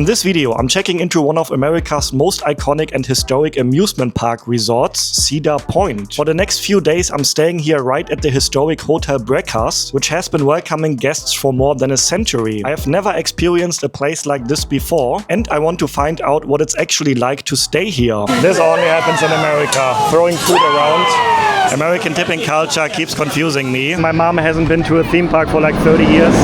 this video, I'm checking into one of America's most iconic and historic amusement park resorts, Cedar Point. For the next few days, I'm staying here right at the historic Hotel Breakhouse, which has been welcoming guests for more than a century. I have never experienced a place like this before, and I want to find out what it's actually like to stay here. This only happens in America, throwing food around. American tipping culture keeps confusing me. My mom hasn't been to a theme park for like 30 years.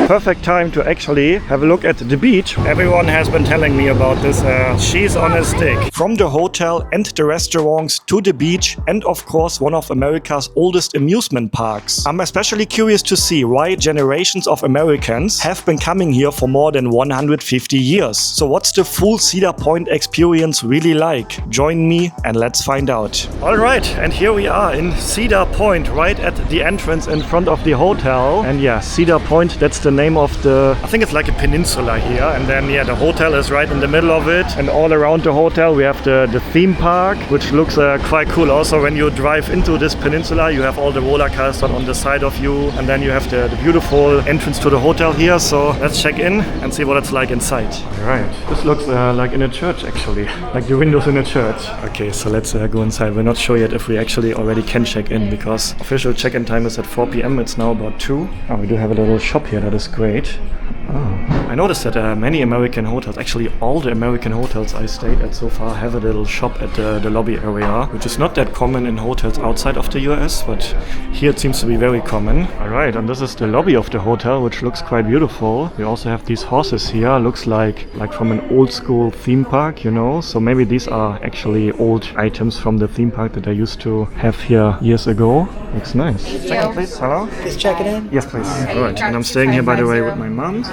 Perfect time to actually have a look at the beach. Everyone has been telling me about this cheese on a stick. From the hotel and the restaurants to the beach and of course one of America's oldest amusement parks. I'm especially curious to see why generations of Americans have been coming here for more than 150 years. So what's the full Cedar Point experience really like? Join me and let's find out. Alright, and here we are in Cedar Point, right at the entrance in front of the hotel. And yeah, Cedar Point, that's the name of I think it's like a peninsula here, and then yeah, the hotel is right in the middle of it, and all around the hotel we have the theme park, which looks quite cool. Also, when you drive into this peninsula, you have all the roller coasters on the side of you, and then you have the beautiful entrance to the hotel here. So let's check in and see what it's like inside. Alright, this looks like in a church actually, like the windows in a church. Okay, so let's go inside. We're not sure yet if we actually already can check in, because official check-in time is at 4 p.m. It's now about 2. Oh, we do have a little shop here that is great. Oh. I noticed that many American hotels, actually all the American hotels I stayed at so far, have a little shop at the lobby area, which is not that common in hotels outside of the US, but here it seems to be very common. Alright, and this is the lobby of the hotel, which looks quite beautiful. We also have these horses here, looks like from an old school theme park, you know, so maybe these are actually old items from the theme park that I used to have here years ago. Looks nice. Check in, please. Hello? Just check it in? Yes, please. Alright, and I'm staying here, by the way, with my mom.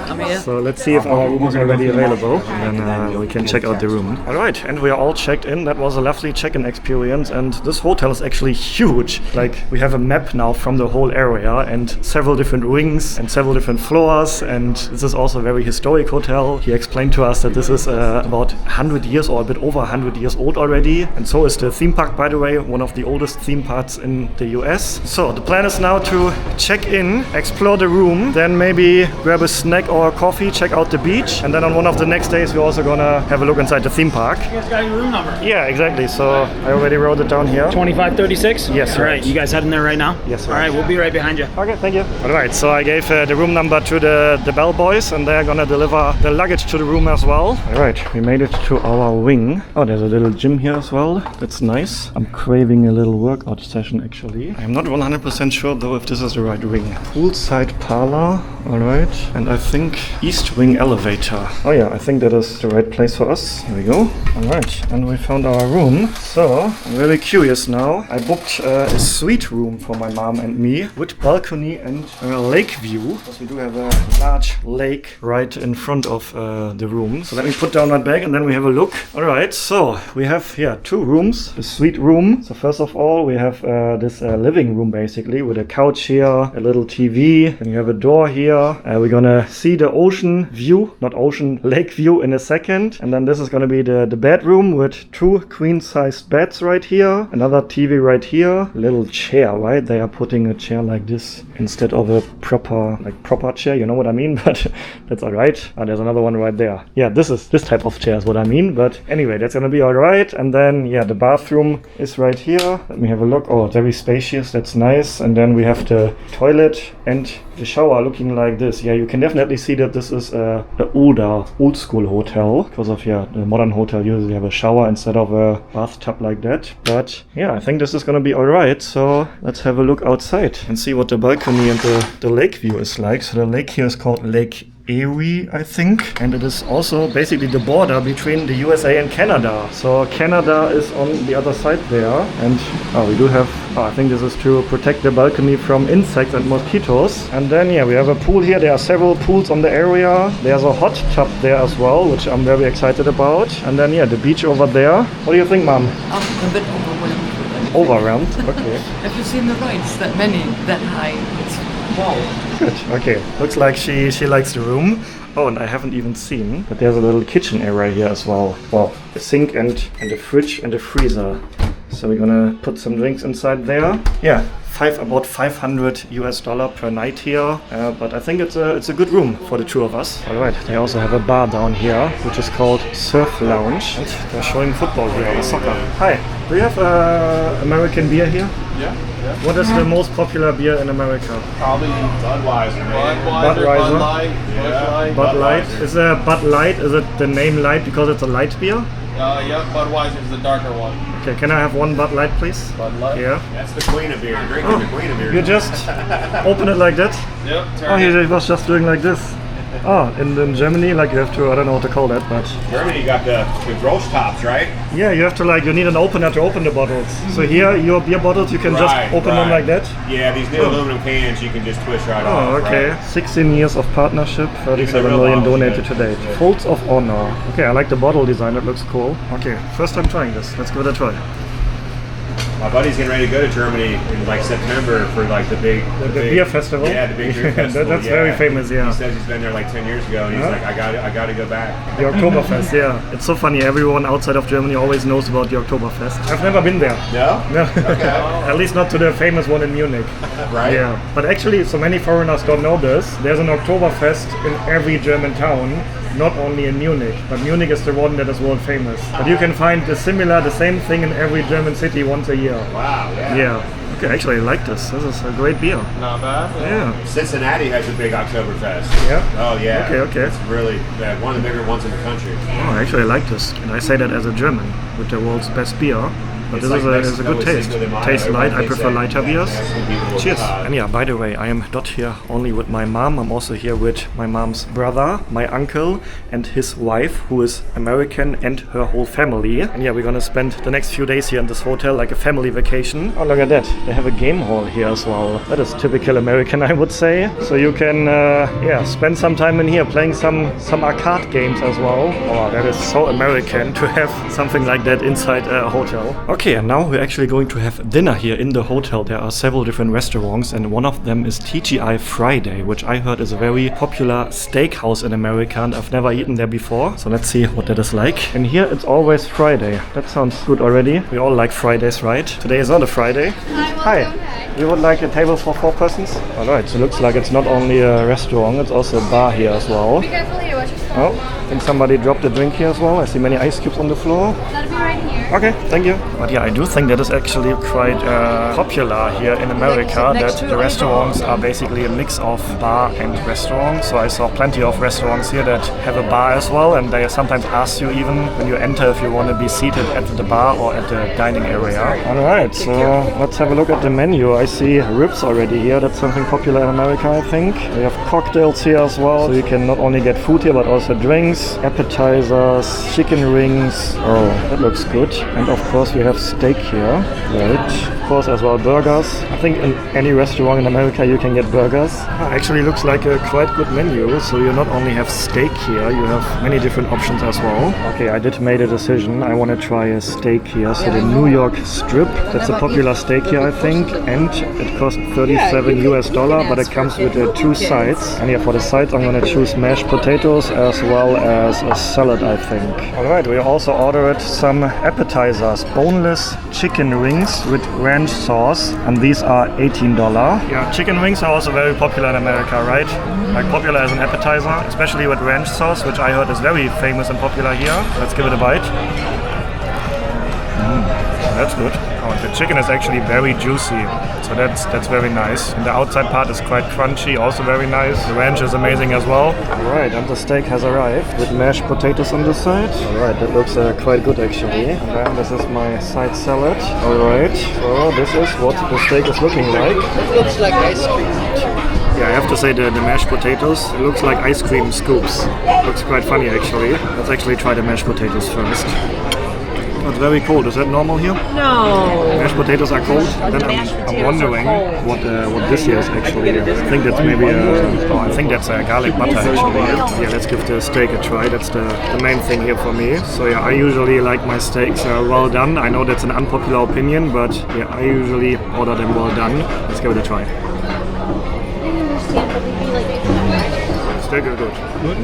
So let's see if our room is already available, and then we can check out the room. Alright, and we are all checked in. That was a lovely check-in experience, and this hotel is actually huge. Like, we have a map now from the whole area, and several different wings, and several different floors, and this is also a very historic hotel. He explained to us that this is about 100 years or a bit over 100 years old already, and so is the theme park, by the way, one of the oldest theme parks in the US. So the plan is now to check in, explore the room, then maybe grab a snack or a coffee, check out the beach, and then on one of the next days we're also gonna have a look inside the theme park. You guys got your room number? Yeah, exactly. So I already wrote it down here. 2536? Yes. All right. You guys heading there right now? Yes, sir. All right, we'll be right behind you. Okay, thank you. All right, so I gave the room number to the bellboys, and they're gonna deliver the luggage to the room as well. All right, we made it to our wing. Oh, there's a little gym here as well. That's nice. I'm craving a little workout session actually. I'm not 100% sure though if this is the right wing. Poolside parlor. All right, and I think East Wing elevator. Oh yeah, I think that is the right place for us. Here we go. All right, and we found our room. So I'm very curious now. I booked a suite room for my mom and me with balcony and lake view, because we do have a large lake right in front of the room. So let me put down my bag and then we have a look. All right, so we have here 2 rooms, a suite room. So first of all, we have this living room basically with a couch here, a little TV, and you have a door here. We're gonna see the ocean view, not ocean, lake view in a second. And then this is gonna be the bedroom with 2 queen-sized beds right here, another TV right here, a little chair, right? They are putting a chair like this instead of a proper chair, you know what I mean? But that's all right. There's another one right there. Yeah, this type of chair is what I mean. But anyway, that's gonna be all right. And then yeah, the bathroom is right here. Let me have a look. Oh, very spacious. That's nice. And then we have the toilet and the shower looking like this. Yeah, you can definitely see that this is a old school hotel, because of the modern hotel usually have a shower instead of a bathtub like that. But yeah, I think this is gonna be all right. So let's have a look outside and see what the balcony and the lake view is like. So the lake here is called Lake Erie, I think, and it is also basically the border between the USA and Canada. So Canada is on the other side there, and we do have, I think this is to protect the balcony from insects and mosquitoes. And then yeah, we have a pool here. There are several pools on the area. There's a hot tub there as well, which I'm very excited about. And then yeah, the beach over there. What do you think, Mom? I'm a bit overwhelmed. Overwhelmed? Okay. Have you seen the rides? That many, that high? It's wow. Good. Okay. Looks like she likes the room. Oh, and I haven't even seen, but there's a little kitchen area here as well. Wow. A sink and a fridge and a freezer. So we're gonna put some drinks inside there. Yeah. about $500 per night here, but I think it's a good room for the two of us. All right, they also have a bar down here, which is called Surf Lounge. And they're showing football here, or soccer. Hi, do you have American beer here? Yeah. What is the most popular beer in America? Probably Budweiser. Budweiser? Bud Light. Yeah. Bud Light? Is Bud Light, is it the name light because it's a light beer? Yeah, Budweiser is the darker one. Okay, can I have one Bud Light, please? Bud Light? Yeah. That's the queen of beer. Drinking the queen of beer. You just open it like that? Yep. Oh, he was just doing like this. Oh, in Germany, like you have to, I don't know what to call that, but... Germany, you got the roast tops, right? Yeah, you have to you need an opener to open the bottles. So here, your beer bottles, you can just open them like that? Yeah, these new aluminum cans, you can just twist right off. Oh, okay. Right? 16 years of partnership, 37 million donated to date. Folds of honor. Okay, I like the bottle design, it looks cool. Okay, first time trying this. Let's give it a try. My buddy's getting ready to go to Germany in like September for like the big beer festival? Yeah, the big beer festival. That's very famous, yeah. He says he's been there like 10 years ago, and he's like, I got to go back. The Oktoberfest, yeah. It's so funny, everyone outside of Germany always knows about the Oktoberfest. I've never been there. No? No. Okay. At least not to the famous one in Munich. Right? Yeah. But actually, so many foreigners don't know this. There's an Oktoberfest in every German town. Not only in Munich, but Munich is the one that is world famous. But you can find the same thing in every German city once a year. Wow, yeah. Yeah. Okay, actually I like this. This is a great beer. Not bad. Yeah. Cincinnati has a big Oktoberfest. Yeah? Oh, yeah. Okay. It's really one of the bigger ones in the country. Oh, actually I like this. And I say that as a German, with the world's best beer. But It's this like is a good Mexico with taste. Cinco de Mayo. Tastes light, I Everyone prefer thinks lighter that beers. Mexican people will Cheers. try. And yeah, by the way, I am not here only with my mom, I'm also here with my mom's brother, my uncle, and his wife, who is American, and her whole family. And yeah, we're gonna spend the next few days here in this hotel like a family vacation. Oh, look at that. They have a game hall here as well. That is typical American, I would say. So you can, spend some time in here playing some arcade games as well. Oh, that is so American to have something like that inside a hotel. Okay, and now we're actually going to have dinner here in the hotel. There are several different restaurants, and one of them is TGI Friday, which I heard is a very popular steakhouse in America, and I've never eaten there before. So let's see what that is like. And here it's always Friday. That sounds good already. We all like Fridays, right? Today is not a Friday. Hi. You would like a table for 4 persons? Alright, so it looks like it's not only a restaurant, it's also a bar here as well. Be careful here, watch your phone. Oh, I think somebody dropped a drink here as well. I see many ice cubes on the floor. That'll be right here. Okay, thank you. But yeah, I do think that is actually quite popular here in America, that the restaurants are basically a mix of bar and restaurant. So I saw plenty of restaurants here that have a bar as well, and they sometimes ask you even when you enter if you want to be seated at the bar or at the dining area. Alright, so let's have a look at the menu. I see ribs already here. That's something popular in America, I think. We have cocktails here as well, so you can not only get food here but also drinks, appetizers, chicken rings. Oh, that looks good. And of course we have steak here, right? Of course as well burgers. I think in any restaurant in America you can get burgers. Actually looks like a quite good menu. So you not only have steak here, you have many different options as well. Okay, I did make a decision. I want to try a steak here. So the New York strip, that's a popular steak here I think, and it costs $37, but it comes with 2 sides. And yeah, for the sides I'm gonna choose mashed potatoes as well as a salad, I think. Alright, we also ordered some appetizers, boneless chicken rings with ranch sauce, and these are $18. Yeah, chicken wings are also very popular in America, right? Like popular as an appetizer, especially with ranch sauce, which I heard is very famous and popular here. Let's give it a bite. That's good. Oh, the chicken is actually very juicy, so that's very nice. And the outside part is quite crunchy, also very nice. The ranch is amazing as well. Alright, and the steak has arrived with mashed potatoes on the side. Alright, that looks quite good actually. And then this is my side salad. Alright, so this is what the steak is looking like. It looks like ice cream. Yeah, I have to say the mashed potatoes, it looks like ice cream scoops. Looks quite funny actually. Let's actually try the mashed potatoes first. It's very cold. Is that normal here? No. Mashed potatoes are cold. Then I'm wondering what this here is actually. I think that's maybe I think that's garlic butter actually. Yeah, let's give the steak a try. That's the main thing here for me. So yeah, I usually like my steaks well done. I know that's an unpopular opinion, but yeah, I usually order them well done. Let's give it a try. steak is good.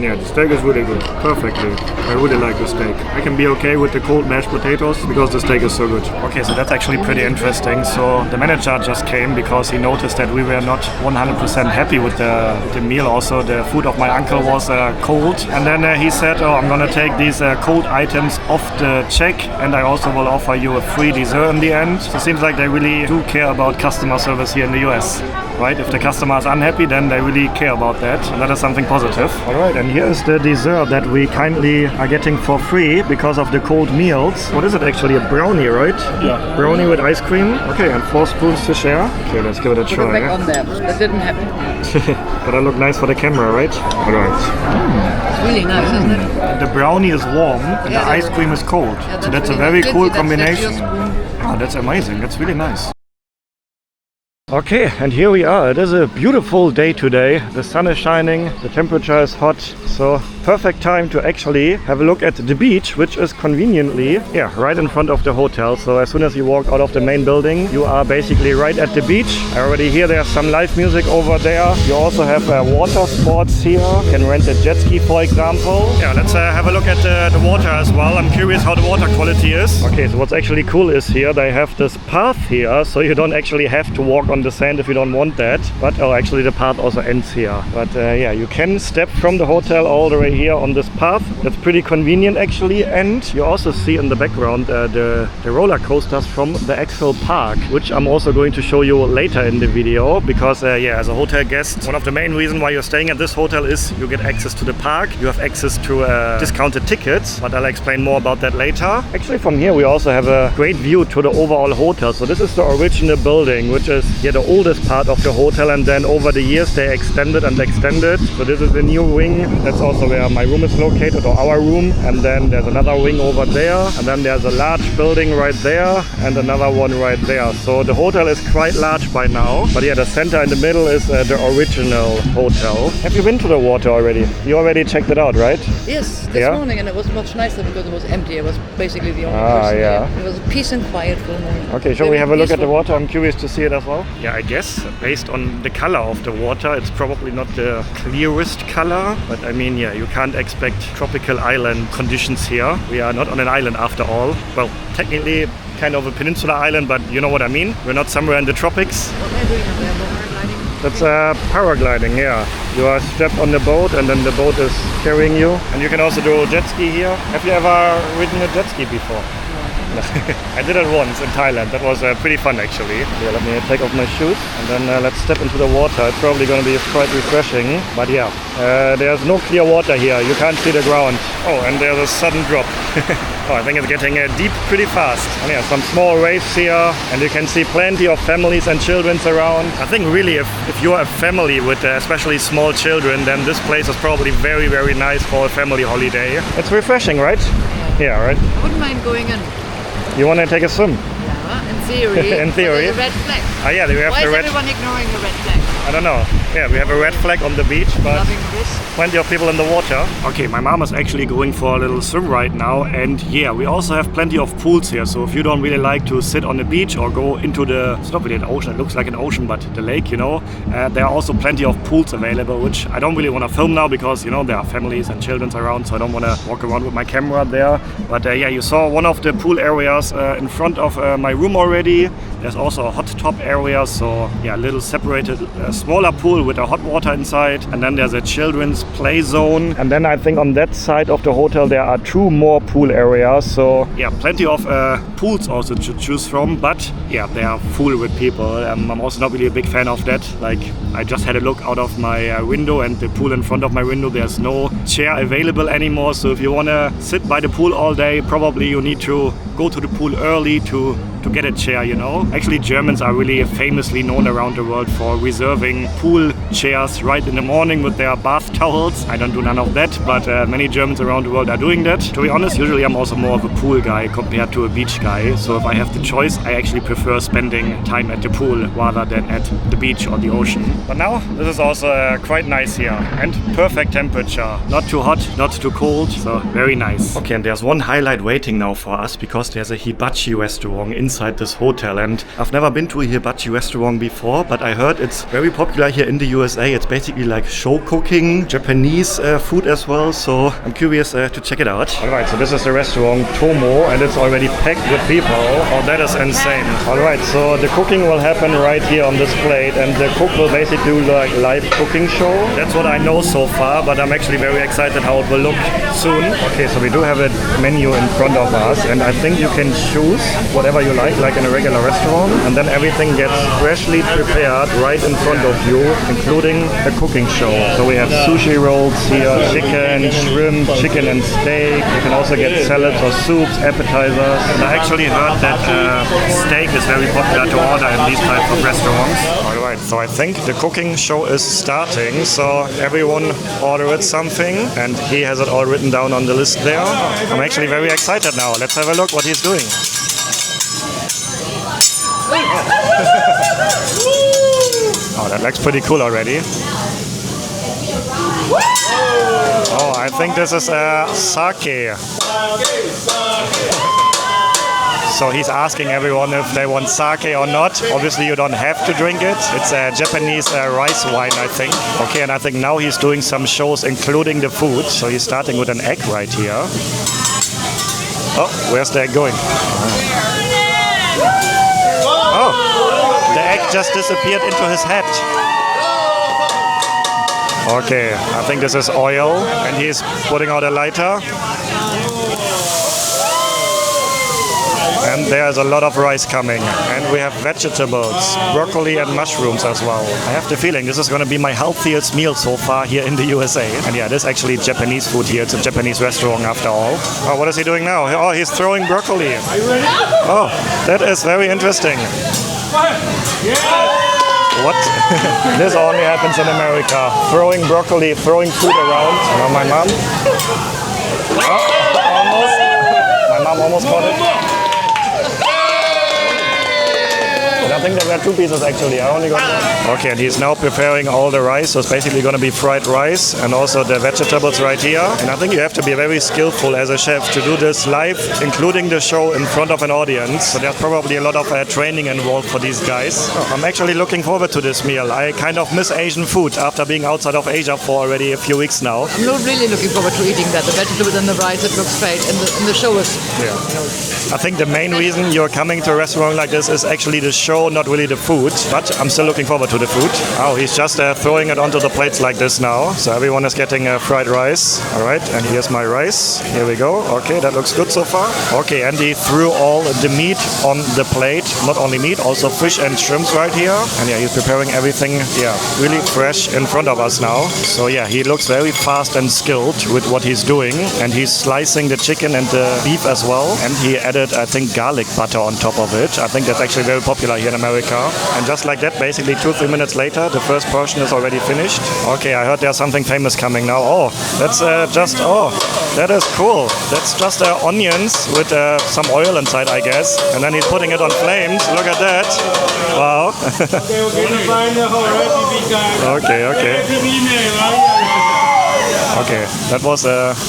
Yeah, the steak is really good. Perfectly. I really like the steak. I can be okay with the cold mashed potatoes because the steak is so good. Okay, so that's actually pretty interesting. So the manager just came because he noticed that we were not 100% happy with the meal. Also, the food of my uncle was cold. And then he said, oh, I'm gonna take these cold items off the check, and I also will offer you a free dessert in the end. So it seems like they really do care about customer service here in the US. Right? If the customer is unhappy, then they really care about that, and that is something positive. All right, and here is the dessert that we kindly are getting for free because of the cold meals. What is it actually? A brownie, right? Yeah. Brownie with ice cream. Okay, and 4 spoons to share. Okay, let's give it a Put it try. back on there. That didn't happen. But I look nice for the camera, right? All right. It's really nice, isn't it? The brownie is warm, and the ice cream is cold. So that's a very cool combination. Oh, that's amazing. That's really nice. Okay, and here we are. It is a beautiful day today. The sun is shining, the temperature is hot, so perfect time to actually have a look at the beach, which is conveniently, right in front of the hotel. So as soon as you walk out of the main building, you are basically right at the beach. I already hear there's some live music over there. You also have water sports here. You can rent a jet ski, for example. Yeah, let's have a look at the water as well. I'm curious how the water quality is. Okay, so what's actually cool is here they have this path here, so you don't actually have to walk on the sand if you don't want that. But actually the path also ends here. But you can step from the hotel all the way here on this path. That's pretty convenient actually. And you also see in the background the roller coasters from the actual park, which I'm also going to show you later in the video, because as a hotel guest, one of the main reasons why you're staying at this hotel is you get access to the park, you have access to discounted tickets, but I'll explain more about that later. Actually from here we also have a great view to the overall hotel. So this is the original building, which is the oldest part of the hotel, and then over the years they extended and extended. So this is the new wing. That's also where my room is located, or our room. And then there's another wing over there, and then there's a large building right there and another one right there. So the hotel is quite large by now, but the center in the middle is the original hotel. Have you been to the water already? You already checked it out, right? Yes, this morning, and it was much nicer because it was empty. It was basically the only person there. It was peace and quiet for the morning. Okay, shall we have a look at the water? I'm curious to see it as well. Yeah, I guess based on the color of the water, it's probably not the clearest color, but I mean, you can't expect tropical island conditions here. We are not on an island after all. Well, technically kind of a peninsula island, but you know what I mean. We're not somewhere in the tropics. What are they doing up there? Paragliding? That's paragliding, yeah. You are strapped on the boat and then the boat is carrying you. And you can also do jet ski here. Have you ever ridden a jet ski before? I did it once in Thailand. That was pretty fun actually. Yeah, let me take off my shoes and then let's step into the water. It's probably going to be quite refreshing. But there's no clear water here. You can't see the ground. Oh, and there's a sudden drop. Oh, I think it's getting deep pretty fast. And some small waves here, and you can see plenty of families and children around. I think really if you're a family with especially small children, then this place is probably very, very nice for a family holiday. It's refreshing, right? Yeah, right? I wouldn't mind going in. You want to take a swim? Yeah, in theory. In theory. The red flag. We have Why the is red. everyone ignoring the red flag? I don't know. Yeah, we have a red flag on the beach, but Loving this. plenty of people in the water. Okay, my mom is actually going for a little swim right now, and we also have plenty of pools here. So if you don't really like to sit on the beach or go into it's not really an ocean, it looks like an ocean, but the lake, there are also plenty of pools available, which I don't really want to film now because, there are families and children around, so I don't want to walk around with my camera there. But you saw one of the pool areas in front of my room already. There's also a hot tub area, so a little separated smaller pool with a hot water inside, and then there's a children's play zone. And then I think on that side of the hotel there are 2 more pool areas, so plenty of pools also to choose from, but they are full with people. I'm also not really a big fan of that. Like, I just had a look out of my window, and the pool in front of my window, there's no chair available anymore. So if you want to sit by the pool all day, probably you need to go to the pool early to get a chair, Actually, Germans are really famously known around the world for reserving pool chairs right in the morning with their bath towels. I don't do none of that, but many Germans around the world are doing that. To be honest, usually I'm also more of a pool guy compared to a beach guy. So if I have the choice, I actually prefer spending time at the pool rather than at the beach or the ocean. But now, this is also quite nice here and perfect temperature. Not too hot, not too cold, so very nice. Okay, and there's one highlight waiting now for us because there's a hibachi restaurant inside inside this hotel. And I've never been to a hibachi restaurant before, but I heard it's very popular here in the USA. It's basically like show cooking, Japanese food as well. So I'm curious to check it out. Alright, so this is the restaurant Tomo, and it's already packed with people. Oh, that is insane. Alright, so the cooking will happen right here on this plate, and the cook will basically do like live cooking show. That's what I know so far, but I'm actually very excited how it will look soon. Okay, so we do have a menu in front of us, and I think you can choose whatever you like in a regular restaurant, and then everything gets freshly prepared right in front of you, including a cooking show. So we have sushi rolls here, chicken, shrimp, chicken and steak. You can also get salads or soups, appetizers. And I actually heard that steak is very popular to order in these types of restaurants. Alright, so I think the cooking show is starting, so everyone ordered something, and he has it all written down on the list there. I'm actually very excited now. Let's have a look what he's doing. Oh, that looks pretty cool already. Oh, I think this is sake. So he's asking everyone if they want sake or not. Obviously you don't have to drink it. It's a Japanese rice wine, I think. Okay, and I think now he's doing some shows including the food. So he's starting with an egg right here. Oh, where's the egg going? Oh, the egg just disappeared into his head. Okay, I think this is oil, and he's putting out a lighter. And there's a lot of rice coming. And we have vegetables, broccoli and mushrooms as well. I have the feeling this is going to be my healthiest meal so far here in the USA. And yeah, this is actually Japanese food here. It's a Japanese restaurant after all. Oh, what is he doing now? Oh, he's throwing broccoli. Are you ready? Oh, that is very interesting. What? This only happens in America. Throwing broccoli, throwing food around. Oh, my mom. Oh, almost. My mom almost caught it. I think there were two pieces actually. I only got one. Okay, and he's now preparing all the rice. So it's basically going to be fried rice and also the vegetables right here. And I think you have to be very skillful as a chef to do this live, including the show in front of an audience. So there's probably a lot of training involved for these guys. I'm actually looking forward to this meal. I kind of miss Asian food after being outside of Asia for already a few weeks now. I'm not really looking forward to eating that. The vegetables and the rice, it looks great. And the show is... Yeah. I think the main reason you're coming to a restaurant like this is actually the show, not really the food, but I'm still looking forward to the food. Oh, he's just throwing it onto the plates like this now. So everyone is getting fried rice. All right, and here's my rice. Here we go. Okay, that looks good so far. Okay, and he threw all the meat on the plate. Not only meat, also fish and shrimps right here. And yeah, he's preparing everything, really fresh in front of us now. So yeah, he looks very fast and skilled with what he's doing. And he's slicing the chicken and the beef as well. And he added, I think, garlic butter on top of it. I think that's actually very popular here in America. And just like that, basically 2-3 minutes later, the first portion is already finished. Okay, I heard there's something famous coming now. Oh, that's that is cool. That's just onions with some oil inside, I guess. And then he's putting it on flames. Look at that. Wow. Okay, that was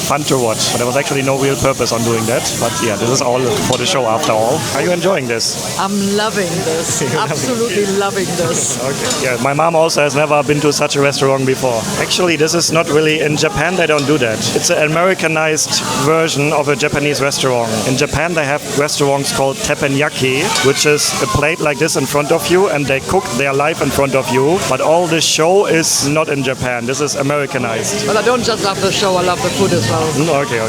fun to watch, but there was actually no real purpose on doing that. But yeah, this is all for the show after all. Are you enjoying this? I'm loving this. Absolutely loving this. Okay. Yeah, my mom also has never been to such a restaurant before. Actually, this is not really in Japan. They don't do that. It's an Americanized version of a Japanese restaurant. In Japan, they have restaurants called teppanyaki, which is a plate like this in front of you, and they cook their life in front of you. But all the show is not in Japan. This is Americanized. Well, I don't just love the show, I love the food as well. Okay.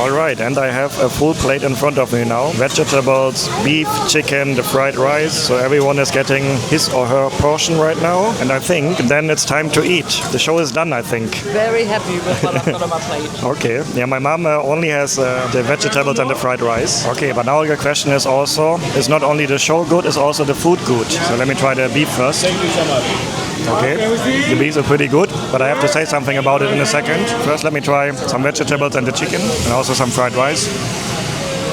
All right, and I have a full plate in front of me now. Vegetables, beef, chicken, the fried rice. So everyone is getting his or her portion right now. And I think then it's time to eat. The show is done, I think. Very happy with what I've got on my plate. Okay. Yeah, my mom only has the vegetables and the fried rice. Okay, but now your question is also, is not only the show good, is also the food good? So let me try the beef first. Thank you so much. Okay, the beef are pretty good, but I have to say something about it in a second. First, let me try some vegetables and the chicken, and also some fried rice.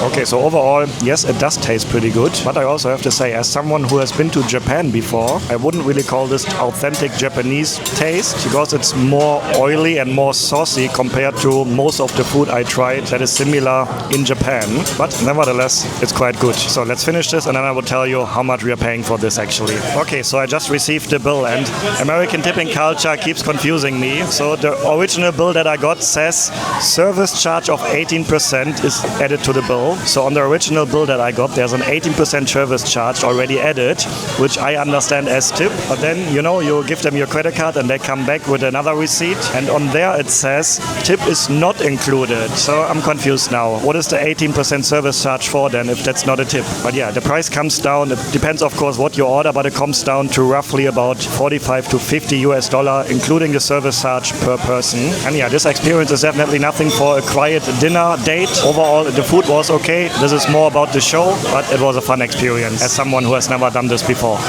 Okay, so overall, yes, it does taste pretty good. But I also have to say, as someone who has been to Japan before, I wouldn't really call this authentic Japanese taste because it's more oily and more saucy compared to most of the food I tried that is similar in Japan. But nevertheless, it's quite good. So let's finish this and then I will tell you how much we are paying for this actually. Okay, so I just received the bill and American tipping culture keeps confusing me. So the original bill that I got says service charge of 18% is added to the bill. So on the original bill that I got, there's an 18% service charge already added, which I understand as tip. But then, you know, you give them your credit card and they come back with another receipt. And on there it says tip is not included. So I'm confused now. What is the 18% service charge for then if that's not a tip? But yeah, the price comes down. It depends, of course, what you order, but it comes down to roughly about 45 to 50 US dollar, including the service charge per person. And yeah, this experience is definitely nothing for a quiet dinner date. Overall, the food was okay. This is more about the show, but it was a fun experience as someone who has never done this before.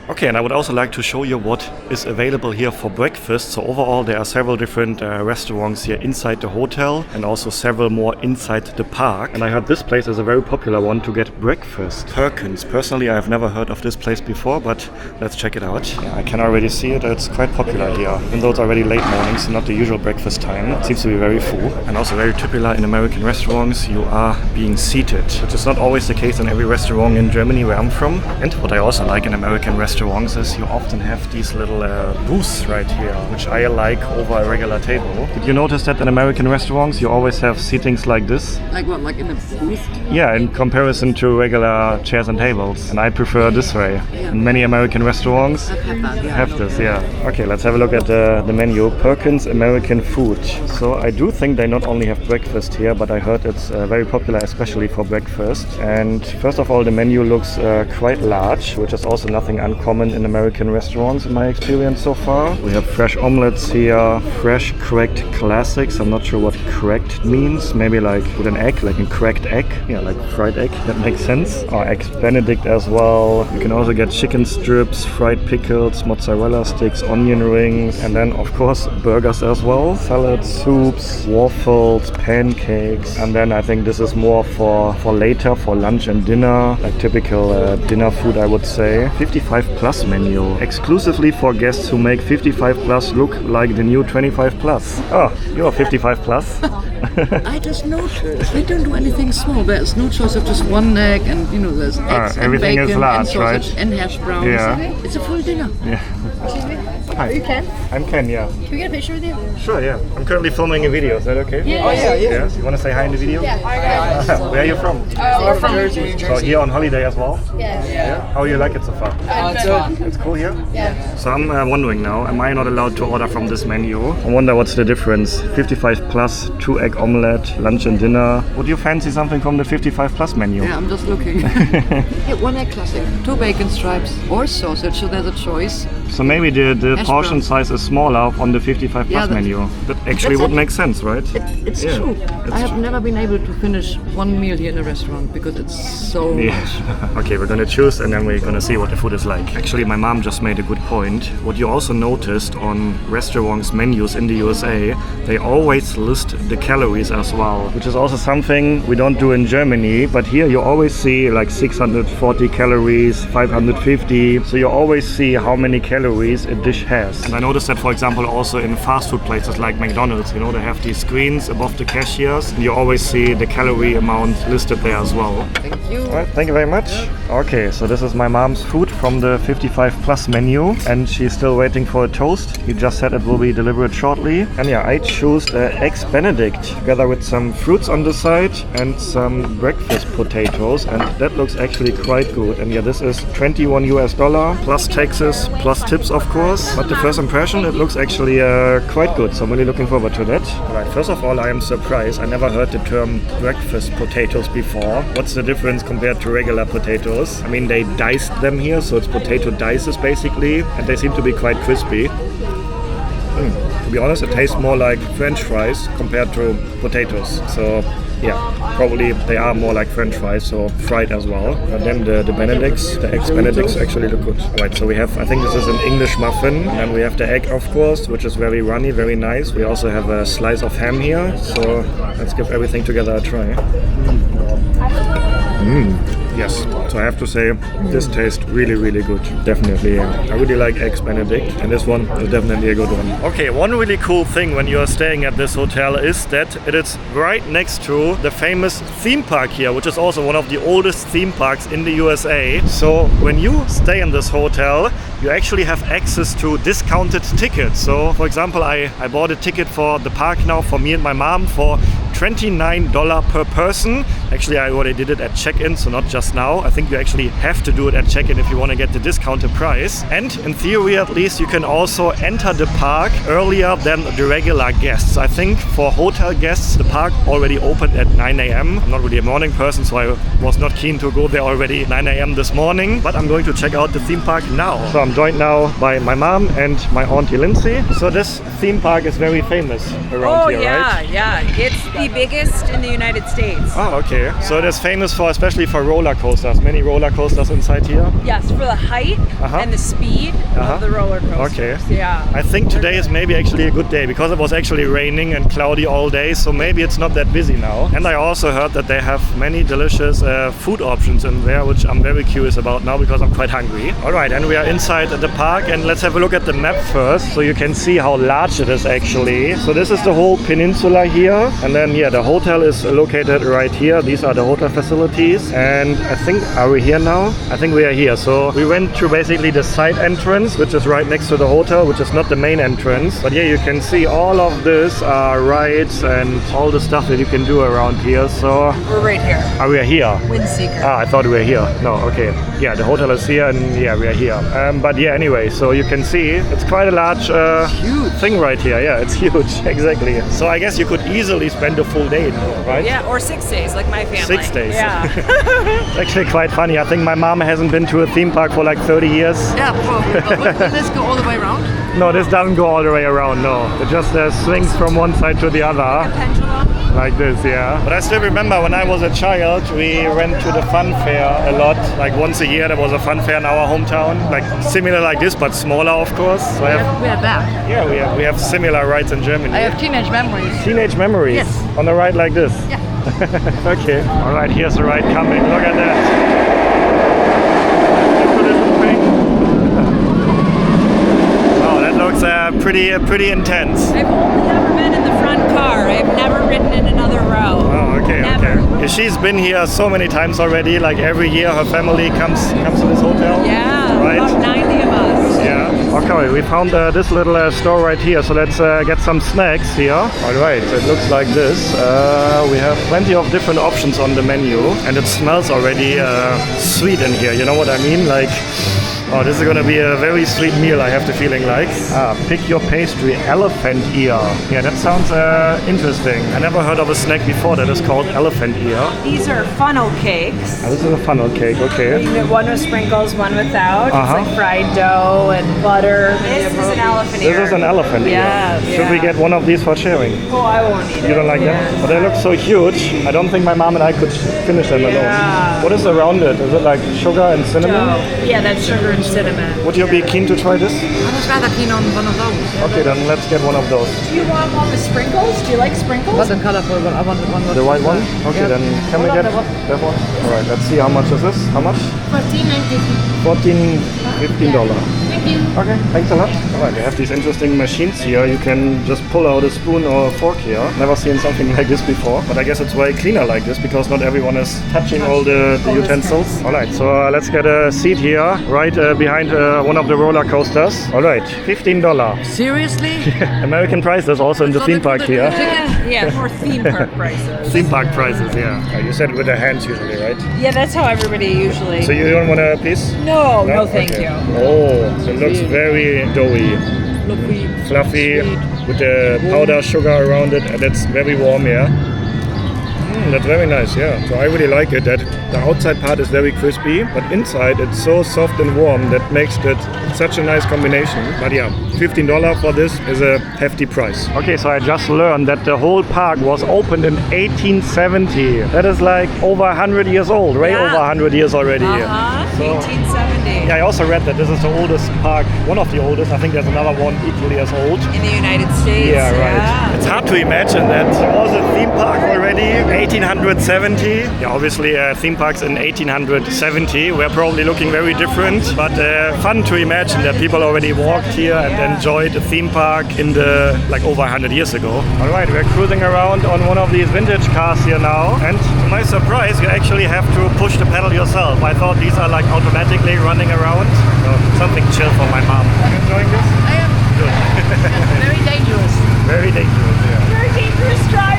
Okay, and I would also like to show you what is available here for breakfast. So overall there are several different restaurants here inside the hotel and also several more inside the park. And I heard this place is a very popular one to get breakfast. Perkins. Personally, I have never heard of this place before, but let's check it out. Yeah, I can already see it. It's quite popular here. Even though it's already late morning, so not the usual breakfast time. It seems to be very full. And also very typical in American restaurants, you are being seated, which is not always the case in every restaurant in Germany where I'm from. And what I also like in American restaurants is you often have these little booths right here, which I like over a regular table. Did you notice that in American restaurants you always have seatings like this? Like what, like in a booth? Yeah, in comparison to regular chairs and tables. And I prefer this way. Yeah. In many American restaurants have this, yeah. Okay, let's have a look at the menu. Perkins American Food. So I do think they not only have breakfast here, but I heard it's very popular, especially for breakfast. And first of all, the menu looks quite large, which is also nothing uncommon in American restaurants in my experience so far. We have fresh omelets here, fresh cracked classics. I'm not sure what cracked means. Maybe like with an egg, like a cracked egg. Yeah, like fried egg. That makes sense. Or eggs Benedict as well. You can also get chicken strips, fried pickles, mozzarella sticks, onion rings, and then of course burgers as well. Salads, soups, waffles, pancakes. And then I think this is more for later, for lunch and dinner. Like typical dinner food, I would say. 55 Plus menu, exclusively for guests who make 55 Plus look like the new 25 Plus. Oh, you're 55 Plus? I just noticed. We don't do anything small. There's no choice of just one egg and, you know, there's eggs and everything bacon is large, and sausage right? and hash browns. Yeah. It's a full dinner. Yeah. Are you Ken? I'm Ken, yeah. Can we get a picture with you? Sure, yeah. I'm currently filming a video. Is that okay? Yeah. Oh, yeah. Yes. You want to say hi in the video? Yeah. Where are you from? We're from Jersey. So here on holiday as well? Yeah. How you like it so far? It's cool here? Yeah. So I'm wondering now, am I not allowed to order from this menu? I wonder what's the difference. 55 Plus, 2 egg omelette, lunch and dinner. Would you fancy something from the 55 Plus menu? Yeah, I'm just looking. Yeah, 1 egg classic, 2 bacon stripes or sausage, so there's a choice. So maybe the Hash portion brown. size is smaller on the 55 Yeah, Plus menu. That actually that's would it. make sense, right? It's Yeah, true. it's I have true. never been able to finish one meal here in a restaurant because it's so much. Yeah. Okay, we're gonna choose and then we're gonna see what the food is like. Actually, my mom just made a good point. What you also noticed on restaurants' menus in the USA, they always list the calories as well, which is also something we don't do in Germany. But here you always see like 640 calories, 550. So you always see how many calories a dish has. And I noticed that, for example, also in fast food places like McDonald's, you know, they have these screens above the cashiers. And you always see the calorie amount listed there as well. Thank you. All right, thank you very much. Okay, so this is my mom's food from the 55 Plus menu, and she's still waiting for a toast. He just said it will be delivered shortly. And yeah, I chose eggs Benedict together with some fruits on the side and some breakfast potatoes, and that looks actually quite good. And yeah, this is 21 US dollar plus taxes plus tips, of course. But the first impression, it looks actually quite good, so I'm really looking forward to that. All right, first of all, I am surprised. I never heard the term breakfast potatoes before. What's the difference compared to regular potatoes? I mean, they diced them here, so it's potato dices basically, and they seem to be quite crispy. To be honest, it tastes more like French fries compared to potatoes. So yeah, probably they are more like French fries, so fried as well. But then the Benedicts, the eggs Benedicts actually look good. Right, so we have, I think this is an English muffin, and we have the egg, of course, which is very runny, very nice. We also have a slice of ham here, so let's give everything together a try. Yes, so I have to say this tastes really, really good. Definitely, yeah. I really like eggs Benedict, and this one is definitely a good one. Okay, one really cool thing when you are staying at this hotel is that it is right next to the famous theme park here, which is also one of the oldest theme parks in the USA. So when you stay in this hotel, you actually have access to discounted tickets. So for example, I bought a ticket for the park now for me and my mom for $29 per person. Actually, I already did it at check-in, so not just now. I think you actually have to do it at check-in if you want to get the discounted price. And in theory, at least, you can also enter the park earlier than the regular guests. I think for hotel guests, the park already opened at 9 a.m. I'm not really a morning person, so I was not keen to go there already 9 a.m. this morning. But I'm going to check out the theme park now. So I'm joined now by my mom and my auntie Lindsay. So this theme park is very famous around here, right? Yeah. It's the biggest in the United States. Oh, okay. So it is famous for, especially for roller coasters. Many roller coasters inside here. Yes, for the height and the speed of the roller coasters. Okay. Yeah. I think today is maybe actually a good day because it was actually raining and cloudy all day. So maybe it's not that busy now. And I also heard that they have many delicious food options in there, which I'm very curious about now because I'm quite hungry. All right, and we are inside the park, and let's have a look at the map first so you can see how large it is actually. So this is the whole peninsula here, and then yeah, the hotel is located right here. These are the hotel facilities, and I think, are we here now? I think we are here. So we went through basically the side entrance, which is right next to the hotel, which is not the main entrance. But yeah, you can see all of this rides and all the stuff that you can do around here. So We're right here. are we here? Windseeker. Ah, I thought we were here. No, okay. Yeah, the hotel is here, and yeah, we are here. But yeah, anyway, so you can see it's quite a large huge thing right here. Yeah, it's huge, exactly. So I guess you could easily spend a full day, right? Yeah, or 6 days, like my family. 6 days. Yeah. It's actually quite funny. I think my mom hasn't been to a theme park for like 30 years. Yeah, probably. But will this go all the way around? No, this doesn't go all the way around, no. It just swings from one side to the other. Pendulum. Like this, yeah. But I still remember when I was a child, we went to the fun fair a lot. Like once a year there was a fun fair in our hometown. Like similar like this, but smaller, of course. So We are back. yeah, we have similar rides in Germany. I have teenage memories. Teenage memories? Yes. On a ride like this? Yeah. Okay. All right, here's the ride coming. Look at that. Wow, that looks pretty intense. I've only ever been in the front car. I've never ridden in another row. Oh, okay, Never. okay. Yeah, she's been here so many times already. Like every year, her family comes to this hotel. Yeah, Right. about 90 of us. Yeah. Okay, we found this little store right here. So let's get some snacks here. All right, it looks like this. We have plenty of different options on the menu, and it smells already sweet in here. You know what I mean? Like. Oh, this is gonna be a very sweet meal, I have the feeling like. Pick your pastry, elephant ear. Yeah, that sounds interesting. I never heard of a snack before that is called elephant ear. These are funnel cakes. Oh, this is a funnel cake, okay. You get one with sprinkles, one without. Uh-huh. It's like fried dough and butter. This is an elephant ear. This is an elephant ear. Yes. Should we get one of these for sharing? Oh, I won't eat it. You don't like them? But they look so huge. I don't think my mom and I could finish them alone. What is around it? Is it like sugar and cinnamon? Yeah, that's sugar and cinnamon. Would you be keen to try this? I was rather keen on one of those. Okay, then let's get one of those. Do you want one with sprinkles? Do you like sprinkles? Not the colorful one. I want the one with The white one? Okay, Yeah. then can we Hold on, get that one. that one? Alright, let's see how much is this. How much? $14, $15. Thank you. Okay, thanks a lot. Alright, they have these interesting machines here. You can just pull out a spoon or a fork here. Never seen something like this before. But I guess it's way cleaner like this because not everyone is touching all the utensils. Alright, so let's get a seat here, right behind one of the roller coasters. Alright, $15. Seriously? American prices also in the theme park here. Yeah, more theme park prices. Theme park prices, yeah. You said with the hands usually, right? Yeah, that's how everybody usually. So you don't want a piece? No, thank Okay. you. Oh, it looks very doughy, fluffy, with the powder sugar around it, and it's very warm here. That's very nice, yeah. So I really like it that the outside part is very crispy, but inside it's so soft and warm that makes it such a nice combination. But yeah, $15 for this is a hefty price. Okay, so I just learned that the whole park was opened in 1870. That is like over 100 years old, way over 100 years already. 1870. Yeah, I also read that this is the oldest park, one of the oldest. I think there's another one equally as old. In the United States. Yeah, right. It's hard to imagine that there was a theme park already 1870. Yeah, obviously theme parks in 1870 were probably looking very different, but fun to imagine that people already walked here and enjoyed a theme park in the like over 100 years ago. All right, we're cruising around on one of these vintage cars here now, and to my surprise, you actually have to push the pedal yourself. I thought these are like automatically running around. So something chill for my mom. Are you enjoying this? I am. Good. Very dangerous. Very dangerous, yeah. Very dangerous driver.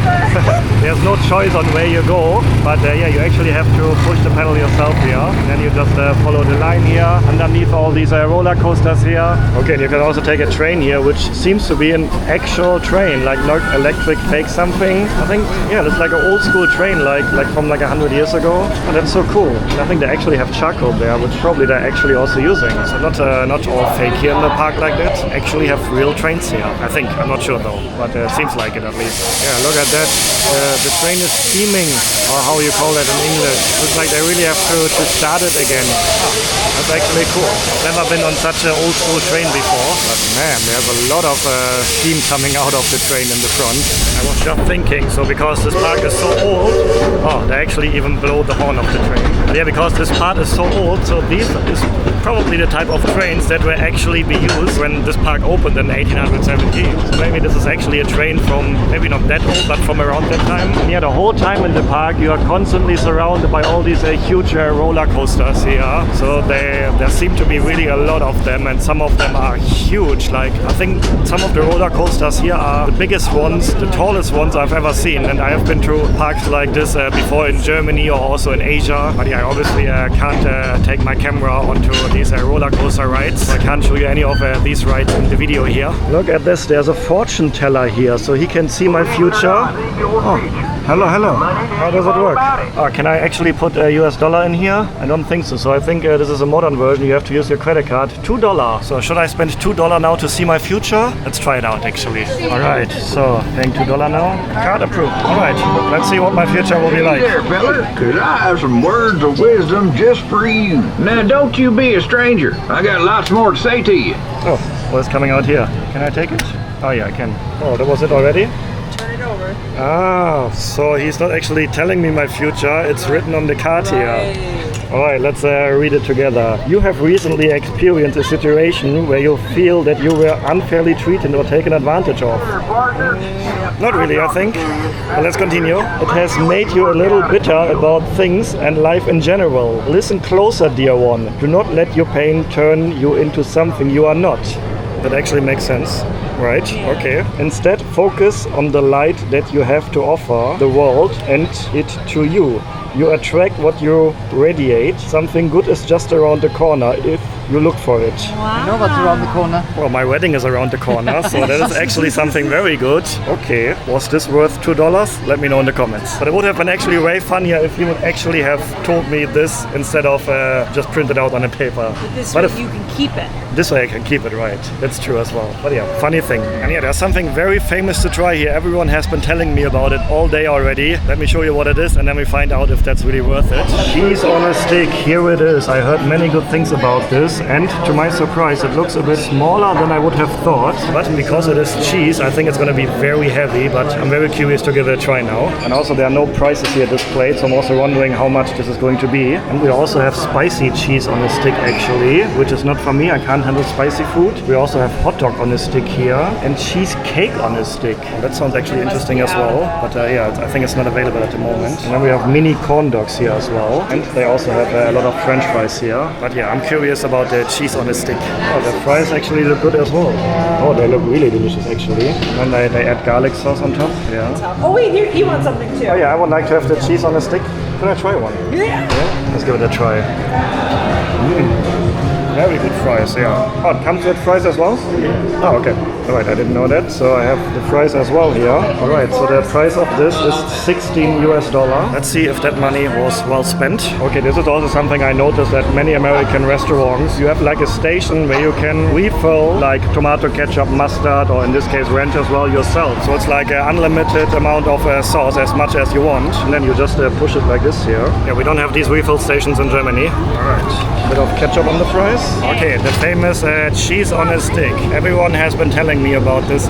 There's no choice on where you go, but yeah, you actually have to push the pedal yourself here. And then you just follow the line here, underneath all these roller coasters here. Okay, and you can also take a train here, which seems to be an actual train, like not electric fake something. I think, yeah, it's like an old school train, like from like 100 years ago. And that's so cool. And I think they actually have charcoal there, which probably they're actually also using. So not all fake here in the park like that. Actually have real trains here. I think, I'm not sure though, but it seems like it at least. Yeah, look at that. The train is steaming, or how you call that in English. Looks like they really have to start it again. That's actually cool. Never been on such an old school train before, but man, there's a lot of steam coming out of the train in the front. I was just thinking, so because this park is so old, they actually even blow the horn of the train. But yeah, because this part is so old, so this is probably the type of trains that will actually be used when this park opened in 1870. So maybe this is actually a train from, maybe not that old, but from around that time. And yeah, the whole time in the park you are constantly surrounded by all these huge roller coasters here. So there seem to be really a lot of them, and some of them are huge. Like I think some of the roller coasters here are the biggest ones, the tallest ones I've ever seen. And I have been to parks like this before in Germany or also in Asia. But yeah, I obviously can't take my camera onto these roller coaster rides. So I can't show you any of these rides in the video here. Look at this, there's a fortune teller here, so he can see my future. Oh, hello. How does it work? Can I actually put a US dollar in here? I don't think so. So I think this is a modern version. You have to use your credit card. $2. So should I spend $2 now to see my future? Let's try it out actually. All right, so paying $2 now. Card approved. All right, let's see what my future will be like. There, fella, 'cause I have some words of wisdom just for you. Now, don't you be a stranger. I got lots more to say to you. Oh, what's coming out here? Can I take it? Oh yeah, I can. Oh, that was it already? Turn it over. Ah, so he's not actually telling me my future, it's written on the card here. Alright, let's read it together. You have recently experienced a situation where you feel that you were unfairly treated or taken advantage of. Not really, I think. But let's continue. It has made you a little bitter about things and life in general. Listen closer, dear one. Do not let your pain turn you into something you are not. That actually makes sense. Right, okay. Instead, focus on the light that you have to offer the world and it to you. You attract what you radiate. Something good is just around the corner if you look for it. I know what's around the corner. Well, my wedding is around the corner, so that is actually something very good. Okay, was this worth $2? Let me know in the comments. But it would have been actually way funnier if you would actually have told me this instead of just printed out on a paper. But this But way if- you can keep it. This way I can keep it, right. That's true as well. But yeah, funny thing. And yeah, there's something very famous to try here. Everyone has been telling me about it all day already. Let me show you what it is and then we find out if that's really worth it. Cheese on a stick, here it is. I heard many good things about this and to my surprise it looks a bit smaller than I would have thought. But because it is cheese, I think it's going to be very heavy, but I'm very curious to give it a try now. And also there are no prices here displayed, so I'm also wondering how much this is going to be. And we also have spicy cheese on a stick actually, which is not for me. I can't handle spicy food. We also have hot dog on a stick here and cheesecake on a stick. That sounds actually interesting as well. But yeah, I think it's not available at the moment. And then we have mini corn dogs here as well. And they also have a lot of French fries here. But yeah, I'm curious about the cheese on a stick. Oh, the fries actually look good as well. Oh, they look really delicious actually. And they add garlic sauce on top. Yeah. Oh wait, here you want something too. Oh yeah, I would like to have the cheese on a stick. Can I try one? Yeah. Let's give it a try. Very good fries, yeah. Oh, it comes with fries as well? Oh, okay. Alright, I didn't know that, so I have the price as well here. Alright, so the price of this is $16. Let's see if that money was well spent. Okay, this is also something I noticed at many American restaurants. You have like a station where you can refill like tomato ketchup, mustard, or in this case ranch as well yourself. So it's like an unlimited amount of sauce, as much as you want, and then you just push it like this here. Yeah, we don't have these refill stations in Germany. Alright, bit of ketchup on the fries. Okay, the famous cheese on a stick. Everyone has been telling me about this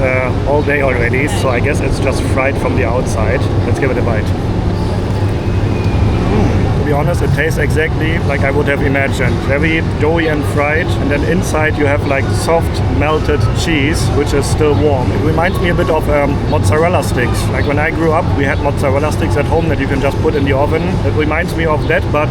all day already, so I guess it's just fried from the outside. Let's give it a bite. To be honest, it tastes exactly like I would have imagined. Very doughy and fried, and then inside you have like soft melted cheese, which is still warm. It reminds me a bit of mozzarella sticks. Like when I grew up, we had mozzarella sticks at home that you can just put in the oven. It reminds me of that, but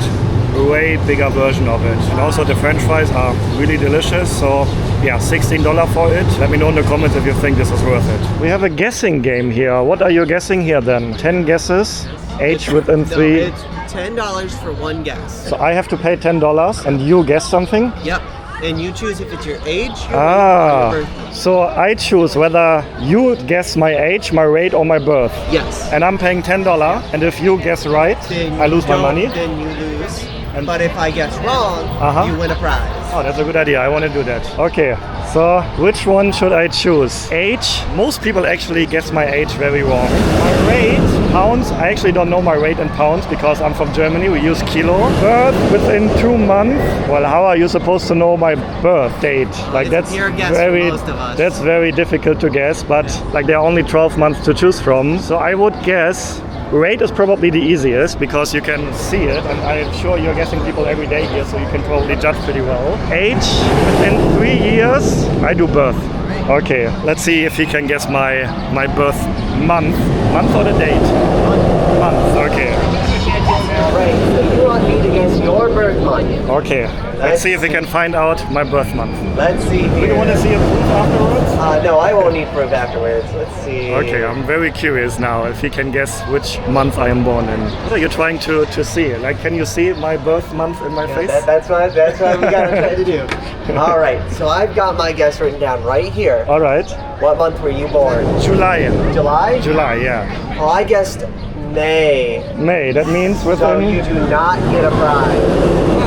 a way bigger version of it. And also the French fries are really delicious, so yeah, $16 for it. Let me know in the comments if you think this is worth it. We have a guessing game here. What are you guessing here then? 10 guesses, age within 3. It's $10 for one guess. So I have to pay $10 and you guess something? Yep. And you choose if it's your age, your weight, or your birthday. So I choose whether you guess my age, my weight, or my birth. Yes. And I'm paying $10, and if you guess right, Then I lose my money. Then you lose. But if I guess wrong, you win a prize. Oh, that's a good idea. I want to do that. Okay, so which one should I choose? Age? Most people actually guess my age very wrong. My weight, pounds. I actually don't know my weight in pounds because I'm from Germany. We use kilo. Birth within 2 months. Well, how are you supposed to know my birth date? Like that's Your guess very, for most of us. that's very difficult to guess. But like there are only 12 months to choose from. So I would guess. Weight is probably the easiest because you can see it, and I'm sure you're guessing people every day here, so you can probably judge pretty well. Age, within 3 years, I do birth. Okay, let's see if he can guess my birth month. Month or the date? Month, okay. Right, so you want me to guess your birth month. Okay, let's see if we can find out my birth month. Let's see here. Do you want to see a proof afterwards? No, I won't need proof afterwards. Let's see. Okay, I'm very curious now if he can guess which month I am born in. What are you trying to see? Like, can you see my birth month in my face? That's what we gotta try to do. All right, so I've got my guess written down right here. All right. What month were you born? July. July? July, yeah. Oh, I guessed May. May, that means within... So you do not get a prize.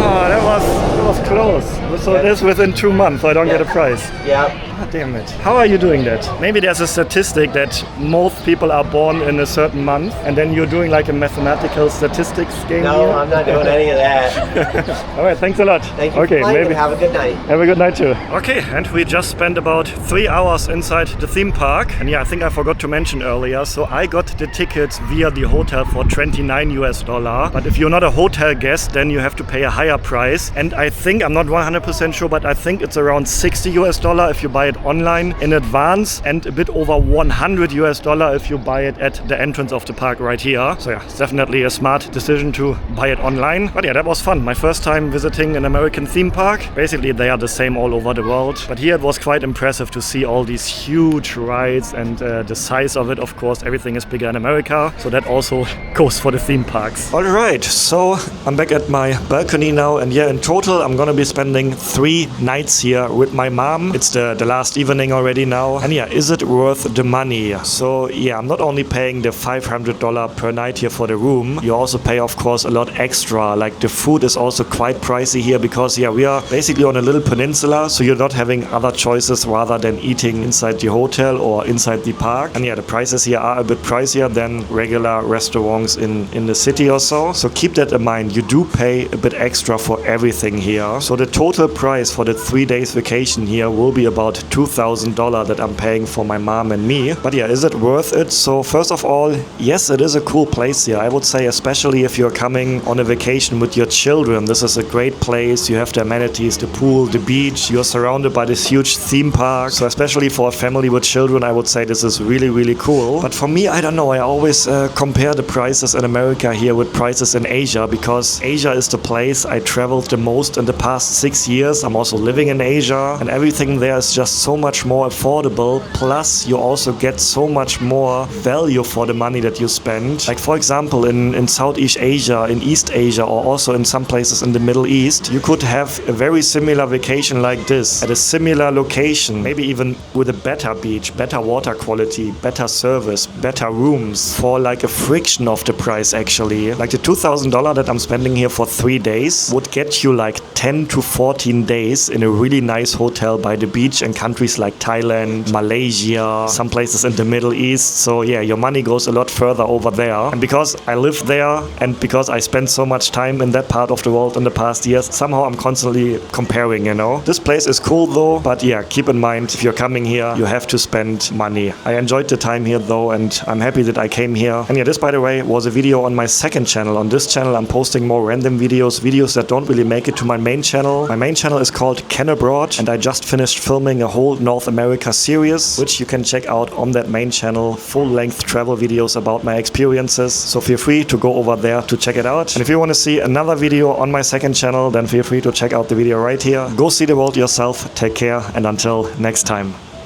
Oh, that was close. So it is within 2 months, so I don't get a prize. Yep. God damn it. How are you doing that? Maybe there's a statistic that most people are born in a certain month, and then you're doing like a mathematical statistics game No, here? I'm not doing any of that. All right, thanks a lot. Thank you Okay, for playing, maybe. and have a good night. Have a good night too. Okay, and we just spent about 3 hours inside the theme park. And yeah, I think I forgot to mention earlier. So I got the tickets via the hotel for $29. But if you're not a hotel guest, then you have to pay a higher price. And I think, I'm not 100% sure, but I think it's around $60 if you buy it online in advance, and a bit over $100 if you buy it at the entrance of the park right here. So yeah, it's definitely a smart decision to buy it online. But yeah, that was fun. My first time visiting an American theme park. Basically, they are the same all over the world. But here it was quite impressive to see all these huge rides and the size of it. Of course, everything is bigger in America. So that also goes for the theme parks. All right, so I'm back at my balcony now. And yeah, in total, I'm gonna be spending 3 nights here with my mom. It's the last evening already now. And yeah, is it worth the money? So yeah, I'm not only paying the $500 per night here for the room, you also pay, of course, a lot extra. Like the food is also quite pricey here because yeah, we are basically on a little peninsula, so you're not having other choices rather than eating inside the hotel or inside the park. And yeah, the prices here are a bit pricier than regular restaurants in the city or so. So keep that in mind. You do pay a bit extra for everything here. So the total price for the 3 days vacation here will be about $2,000 that I'm paying for my mom and me. But yeah, is it worth it? So first of all, yes, it is a cool place here. I would say, especially if you're coming on a vacation with your children, this is a great place. You have the amenities, the pool, the beach. You're surrounded by this huge theme park. So especially for a family with children, I would say this is really, really cool. But for me, I don't know. I always compare compare the prices in America here with prices in Asia, because Asia is the place I traveled the most in the past 6 years. I'm also living in Asia, and everything there is just so much more affordable. Plus, you also get so much more value for the money that you spend. Like for example, in Southeast Asia, in East Asia, or also in some places in the Middle East, you could have a very similar vacation like this at a similar location, maybe even with a better beach, better water quality, better service, better rooms for like a fraction of the price actually. Like the $2,000 that I'm spending here for 3 days would get you like 10 to 14 days in a really nice hotel by the beach in countries like Thailand, Malaysia, some places in the Middle East. So yeah, your money goes a lot further over there. And because I live there and because I spent so much time in that part of the world in the past years, somehow I'm constantly comparing, you know. This place is cool though, but yeah, keep in mind, if you're coming here, you have to spend money. I enjoyed the time here though, and I'm happy that I came here. And yeah, this by the way was a video on my second channel. On this channel I'm posting more random videos that don't really make it to my main channel. My main channel is called Ken Abroad, and I just finished filming a whole North America series, which you can check out on that main channel. Full-length travel videos about my experiences. So feel free to go over there to check it out. And if you want to see another video on my second channel, then feel free to check out the video right here. Go see the world yourself. Take care, and until next time.